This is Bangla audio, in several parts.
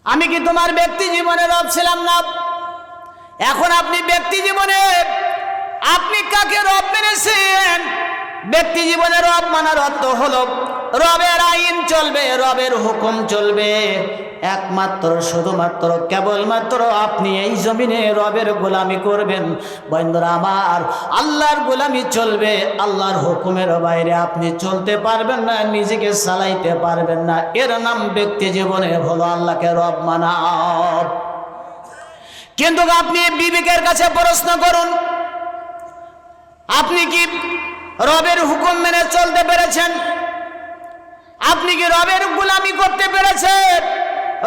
আমি কি তোমার ব্যক্তি জীবনে রব ছিলাম না? এখন আপনি ব্যক্তি জীবনে আপনি কাকে রব মেনেছেন? ব্যক্তি জীবনে রব মানার অর্থ হলো রবের আইন চলবে, রবের হুকুম চলবে। একমাত্র শুধুমাত্র কেবলমাত্র আপনি এই জমিনে রবের গোলামি করবেন। বন্ধুরা আমার, আল্লাহর গোলামি চলবে, আল্লাহর হুকুমের বাইরে আপনি চলতে পারবেন না, নিজেকে চালাইতে পারবেন না। এর নাম ব্যক্তি জীবনে হলো আল্লাহকে রব মানা। কিন্তু আপনি বিবেকের কাছে প্রশ্ন করুন, আপনি কি রবের হুকুম মেনে চলতে পেরেছেন? আপনি কি রবের গোলামি করতে পেরেছেন?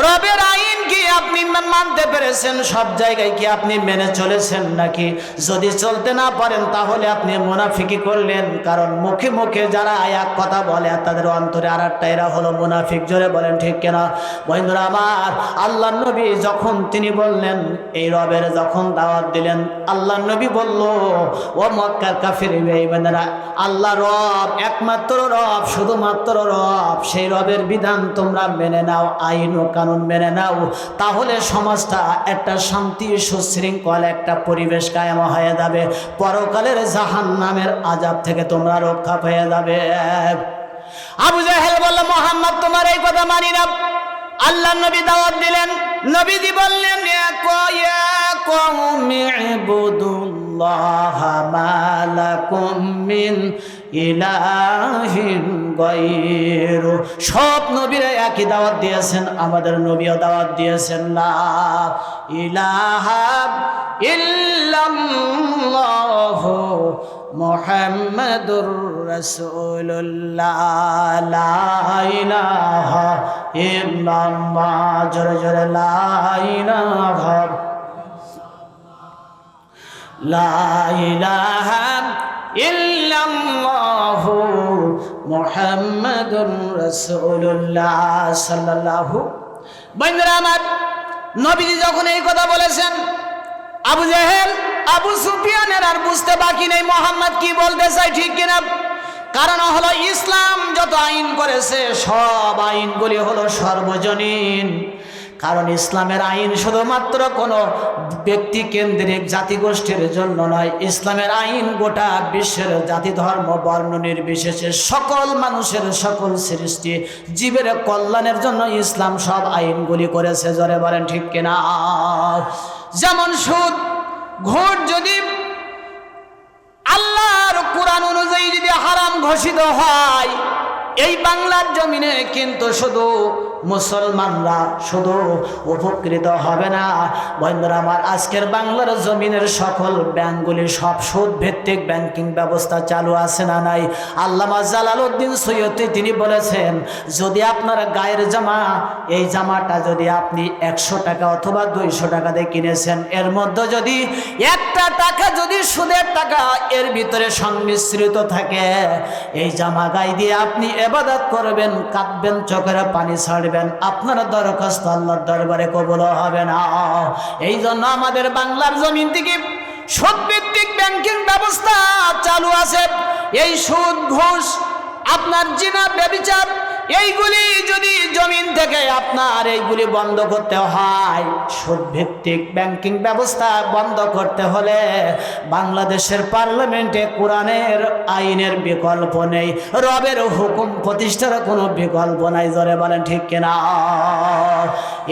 রবের আইন কি আপনি মানতে পেরেছেন? সব জায়গায় কি আপনি মেনে চলেছেন নাকি? যদি চলতে না পারেন তাহলে আপনি মুনাফিকি করলেন। কারণ মুখে মুখে যারা এক কথা বলে তাদের অন্তরে আর একটা, এরা হলো মুনাফিক। জোরে বলেন ঠিক কিনা? বন্ধুরা আমার, আল্লাহ নবী যখন তিনি বললেন, এই রবের যখন দাওয়াত দিলেন, আল্লাহ নবী বলল, ও মক্কার কাফির বেঈমানেরা, আল্লাহ রব, একমাত্র রব, শুধুমাত্র রব, সেই রবের বিধান তোমরা মেনে নাও, আইন ও কানুন মেনে নাও, তাহলে সমাজটা একটা শান্তি সুশৃঙ্খল একটা পরিবেশ কায়েম হয়ে যাবে। পরকালের জাহান্নামের আযাব থেকে তোমরা রক্ষা পেয়ে যাবে। আবু জাহেল বলল, মুহাম্মদ তোমার এই কথা মানি না। আল্লাহ নবী দাওয়াত দিলেন, নবীজি বললেন, ইয়া কওমি ইবুদুল্লাহ মা লাকুম মিন ইলাহিন গায়রু। সব নবীরা একই দাওয়াত দিয়েছেন, আমাদের নবীও দাওয়াত দিয়েছেন, লা ইলাহা ইল্লাল্লাহু মুহাম্মাদুর রাসূলুল্লাহ, লা ইলাহা ইল্লাল্লাহ, জোরে জোরে লা ইলাহা, লা ইলাহা ইল্লাল্লাহু মুহাম্মাদুর রাসূলুল্লাহ সাল্লাল্লাহু। বন্ধুরা আমার, নবীজি যখন এই কথা বলেছেন, আবু জেহেল, আবু সুফিয়ানের আর বুঝতে বাকি নেই মুহাম্মদ কি বলতে চাই, ঠিক কিনা? কারণ হলো ইসলাম যত আইন করেছে সব আইনগুলি হলো সর্বজনীন। কারণ ইসলামের আইন শুধুমাত্র কোনো ব্যক্তি কেন্দ্রিক জাতিগোষ্ঠীর জন্য নয়, ইসলামের আইন গোটা বিশ্বের জাতি ধর্ম বর্ণ নির্বিশেষে সকল মানুষের, সকল সৃষ্টি জীবের কল্যাণের জন্য ইসলাম সব আইনগুলি করেছে। জোরে বলেন ঠিক কিনা? যেমন সুদ, ঘুষ যদি আল্লাহর কোরআন অনুযায়ী যদি হারাম ঘোষিত হয়, এই বাংলার জমিনে কিন্তু শুধু মুসলমানরা শুধু উপকৃত হবে না। বন্ধুরা আমার, আজকের বাংলার জমিনের সকল ব্যাংকগুলি সব সুদ ভিত্তিক ব্যাংকিং ব্যবস্থা চালু আছে না নাই? আল্লামা জালালউদ্দিন সৈয়দী তিনি বলেছেন, যদি আপনার গায়ের জামা, এই জামাটা যদি আপনি 100 টাকা অথবা 200 টাকা দিয়ে কিনেছেন, এর মধ্যে যদি একটা টাকা যদি সুদের টাকা এর ভিতরে সংমিশ্রিত থাকে, এই জামা গায়ে দিয়ে আপনি ইবাদত করবেন, কাঁদবেন, চোখের পানি ছাড়বেন, আপনার দরখাস্ত আল্লাহর দরবারে কবুল হবে না। এই জন্য আমাদের বাংলার জমিন থেকে সুদ ভিত্তিক ব্যাংকিং ব্যবস্থা চালু আছে। এই সুদ, ঘুষ, আপনার জিনা, ব্যভিচার, এইগুলি যদি জমিন থেকে আপনার এইগুলি বন্ধ করতে হয়, সুদ ভিত্তিক ব্যাংকিং ব্যবস্থা বন্ধ করতে হলে বাংলাদেশের পার্লামেন্টে কোরআনের আইনের বিকল্প নেই, রবের হুকুম প্রতিষ্ঠার কোনো বিকল্প নাই। জোরে বলেন ঠিক কিনা?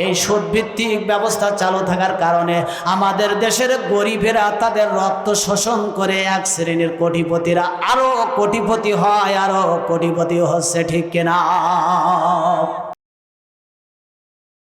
এই সুদ ভিত্তিক ব্যবস্থা চালু থাকার কারণে আমাদের দেশের গরিবেরা তাদের রক্ত শোষণ করে এক শ্রেণীর কোটিপতিরা আরো কোটিপতি হয়, আরো কোটিপতি হচ্ছে, ঠিক কিনা?